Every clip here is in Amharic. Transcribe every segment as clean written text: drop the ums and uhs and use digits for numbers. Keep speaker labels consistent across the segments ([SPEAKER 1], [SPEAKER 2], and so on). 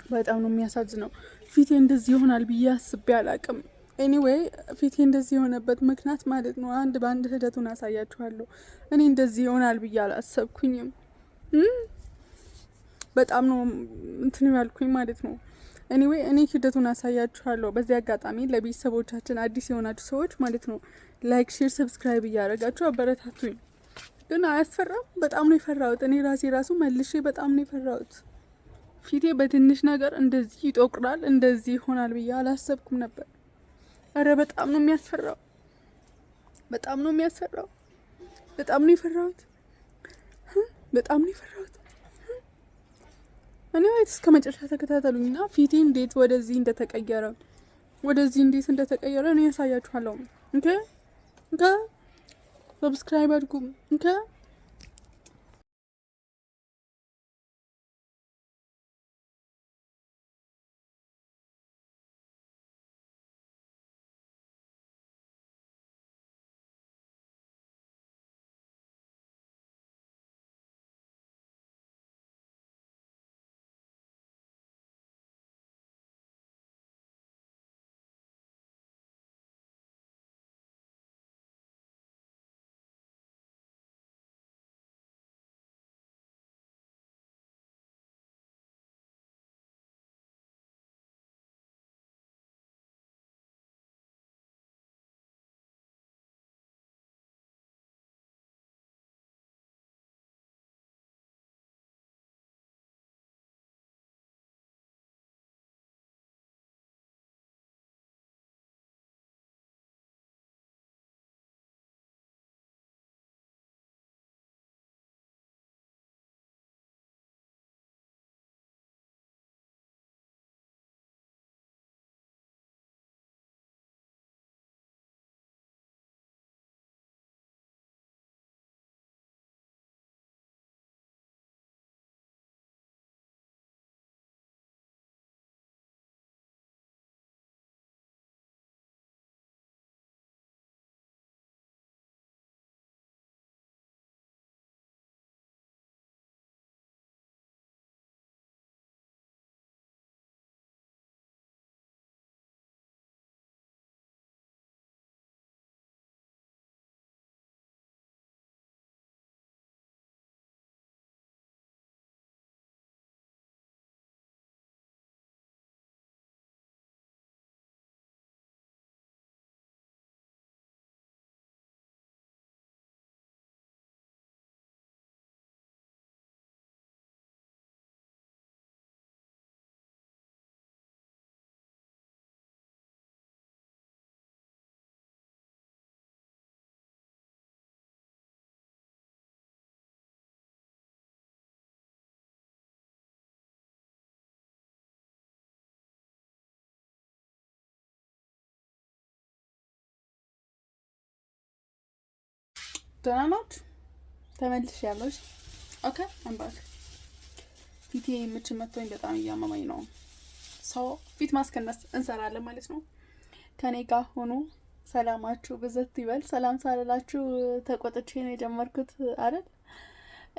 [SPEAKER 1] በጣም ነው የሚያሳዝነው። ፊቴ እንደዚህ ይሆናል ብዬ አስቤ አላቅም። ኤኒዌይ ፊቴ እንደዚህ የሆነበት ምክንያት ማለት ነው በአንድ ሂደቱን አሳያችኋለሁ። እኔ እንደዚህ ይሆናል ብዬ አላሰብኩኝም። በጣም ነው እንትን ያልኩኝ ማለት ነው። ኤኒዌይ እኔ ሂደቱን አሳያችኋለሁ። በዚህ አጋጣሚ ለቤተሰቦቻችን አዲስ የሆናችሁ ሰዎች ማለት ነው ላይክ፣ ሼር፣ ሰብስክራይብ እያደረጋችሁ አበረታቱኝ። ግን አያስፈራም? በጣም ነው የፈራሁት። እኔ ራሱ መልሼ በጣም ነው የፈራሁት። ፊቴ በትንሽ ነገር እንደዚህ ይጠቁራል፣ እንደዚህ ይሆናል ብዬ አላሰብኩም ነበር። አረ በጣም ነው የሚያስፈራው። በጣም ነው የሚያስፈራው። በጣም ነው የፈራሁት። በጣም ነው የፈራሁት። እኔ ወይስ እስከ መጨረሻ ተከታተሉኝና ፊቴ እንዴት ወደዚህ እንደተቀየረ እኔ ያሳያችኋለሁ። ኦኬ ሰብስክራይብ አድርጉ። ደህና ናችሁ? ተመልሻለሁ። ኦኬ አምባክ ፊቴ ምች መቶኝ በጣም እያመመኝ ነው። ሰው ፊት ማስከነስ እንሰራለን ማለት ነው። ከኔ ጋር ሆኖ ሰላማችሁ ብዘት ይበል። ሰላም ሳልላችሁ ተቆጥቼ ነው የጀመርኩት አይደል?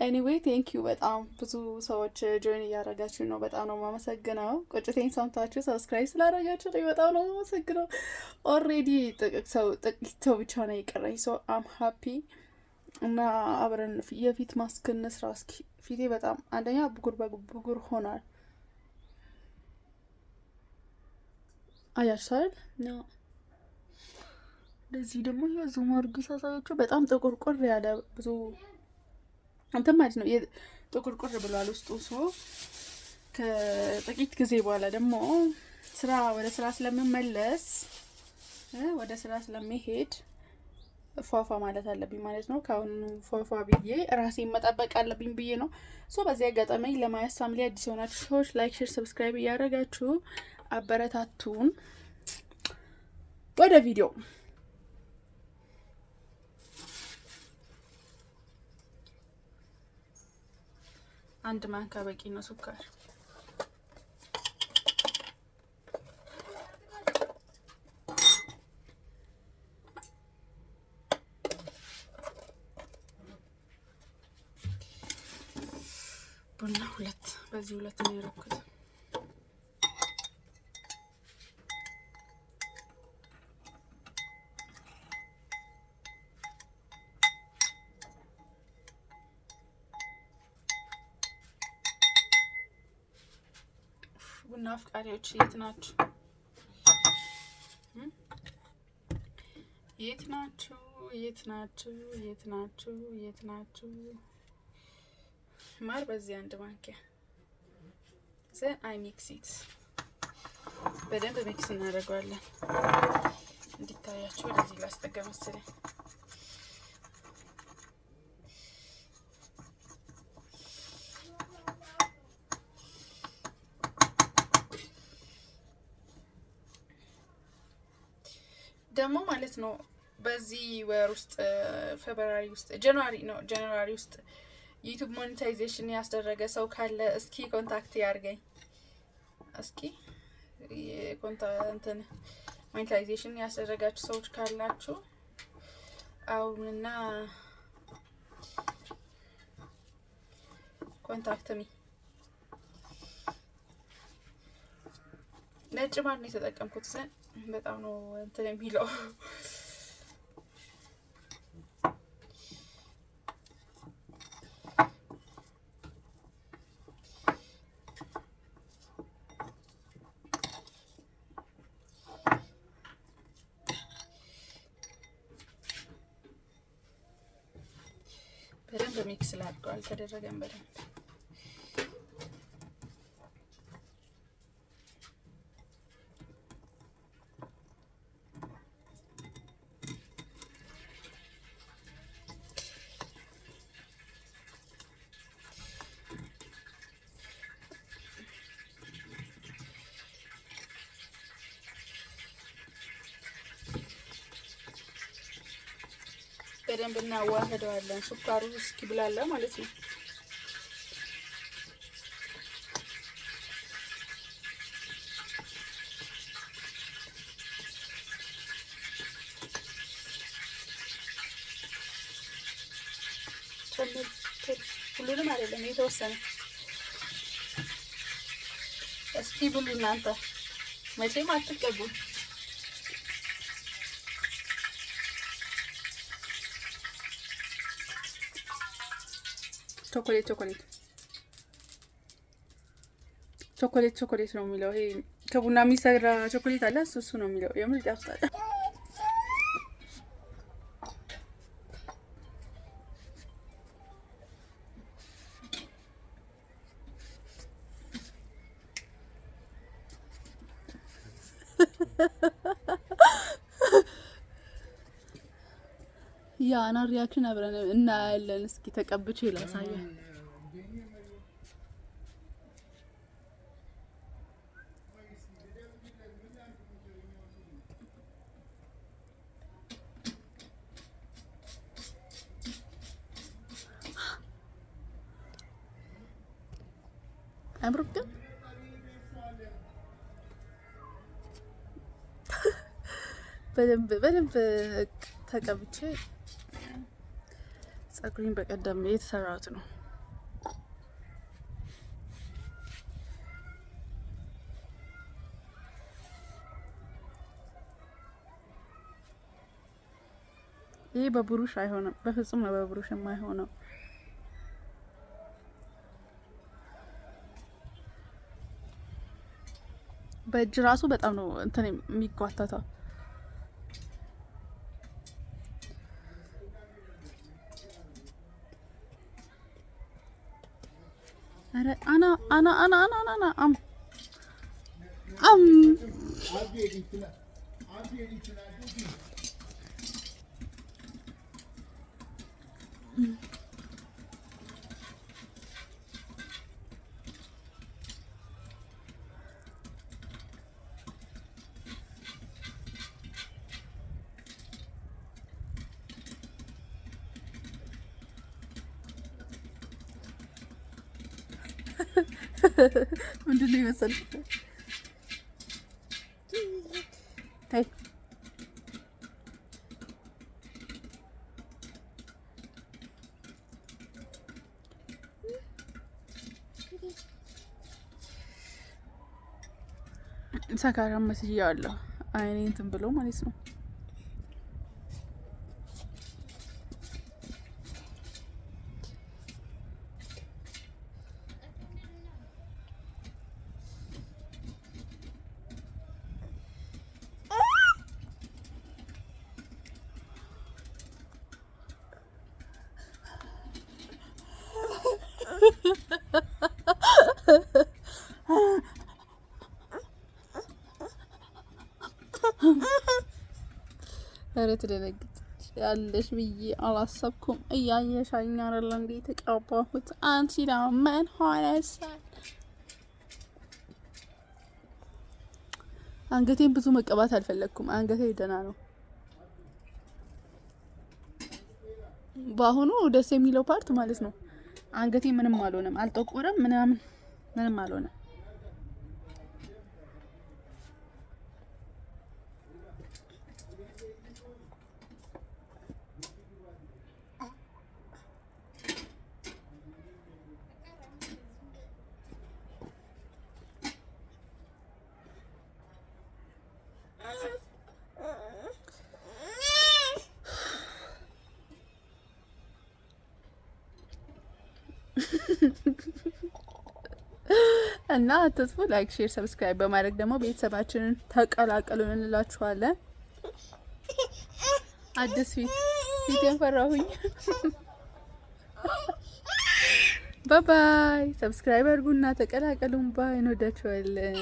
[SPEAKER 1] ኤኒዌይ ቴንክ ዩ። በጣም ብዙ ሰዎች ጆይን እያደረጋችሁ ነው። በጣም ነው የማመሰግነው። ቁጭቴን ሰምታችሁ ሰብስክራይብ ስላደረጋችሁ በጣም ነው የማመሰግነው። ኦልሬዲ ጥቂት ሰው ብቻ ነው የቀረኝ። ሶ አም ሃፒ እና አብረን የፊት ማስክ እንስራ እስኪ። ፊቴ በጣም አንደኛ ብጉር ሆኗል። አያችሁ አይደል? ነው ለዚህ ደግሞ የዙም አድርጊ ሳሳያችሁ በጣም ጥቁርቁር ያለ ብዙ እንትን ማለት ነው። ጥቁርቁር ብሏል ውስጡ። ሶ ከጥቂት ጊዜ በኋላ ደግሞ ወደ ስራ ስለምመለስ ወደ ስራ ስለሚሄድ ፏፏ ማለት አለብኝ ማለት ነው። ካሁን ፏፏ ብዬ ራሴን መጠበቅ አለብኝ ብዬ ነው። ሶ በዚህ አጋጣሚ ለማያስ ፋሚሊ አዲስ የሆናችሁ ሰዎች ላይክ፣ ሼር፣ ሰብስክራይብ እያደረጋችሁ አበረታቱን። ወደ ቪዲዮ አንድ ማንካ በቂ ነው ሱካር። ቡና ሁለት፣ በዚህ ሁለት ነው ያደረኩት። የቡና አፍቃሪዎች የት ናችሁ? የት ናችሁ? የት ናችሁ? የት ናችሁ? የት ናችሁ? ማር በዚህ አንድ ማንኪያ ዘን አይ ሚክስ ኢት በደንብ ሚክስ እናደርገዋለን። እንዲታያችሁ ወደዚህ ላስጠጋ መሰለኝ። ደግሞ ማለት ነው በዚህ ወር ውስጥ ፌብሩዋሪ ውስጥ ጃንዋሪ ውስጥ ዩቲዩብ ሞኔታይዜሽን ያስደረገ ሰው ካለ እስኪ ኮንታክት ያርገኝ። እስኪ እንትን ሞኔታይዜሽን ያስደረጋችሁ ሰዎች ካላችሁ አሁንና ኮንታክት ሚ። ነጭ ማር ነው የተጠቀምኩት ዘን በጣም ነው እንትን የሚለው። በደንብ ሚክስ ላድርገው አልተደረገም በደንብ። በደንብ እናዋህደዋለን። ሱካሩ እስኪብላላ ማለት ነው። ሁሉንም አይደለም የተወሰነ። እስኪ ብሉ እናንተ መቼም አትቀቡም። ቾኮሌት ነው የሚለው። ይሄ ከቡና የሚሰራ ቾኮሌት አለ፣ እሱ ነው የሚለው። የምር ያፍጣል። ያና ሪያክሽን አብረን እናያለን። እስኪ ተቀብቼ ላሳየ። አምሮት ግን በደንብ ተቀብቼ ጸጉሬን በቀደም የተሰራሁት ነው። ይሄ በብሩሽ አይሆንም፣ በፍጹም ነው በብሩሽ የማይሆነው። በእጅ ራሱ በጣም ነው እንትን የሚጓተተው። አረ አና አም ምንድን ነው የመሰልሽ? ታይ ሰካራም መስያለሁ። አይኔ እንትን ብሎ ማለት ነው። ኧረ ትደነግጥ ያለሽ ብዬ አላሰብኩም። እያየሻኝ አይደል እንዴ ተቀባሁት። አንቺ ደግሞ ምን ሆነሻል? አንገቴን ብዙ መቀባት አልፈለኩም። አንገቴ ደህና ነው። በአሁኑ ደስ የሚለው ፓርት ማለት ነው አንገቴ ምንም አልሆነም፣ አልጠቆረም፣ ምንም አልሆነም። እና አትጥፉ። ላይክ፣ ሼር፣ ሰብስክራይብ በማድረግ ደግሞ ቤተሰባችንን ተቀላቀሉን እንላችኋለን። አዲስ ፊቴን ፈራሁኝ። ባይ ባይ። ሰብስክራይብ አድርጉና ተቀላቀሉን። ባይ። እንወዳችኋለን።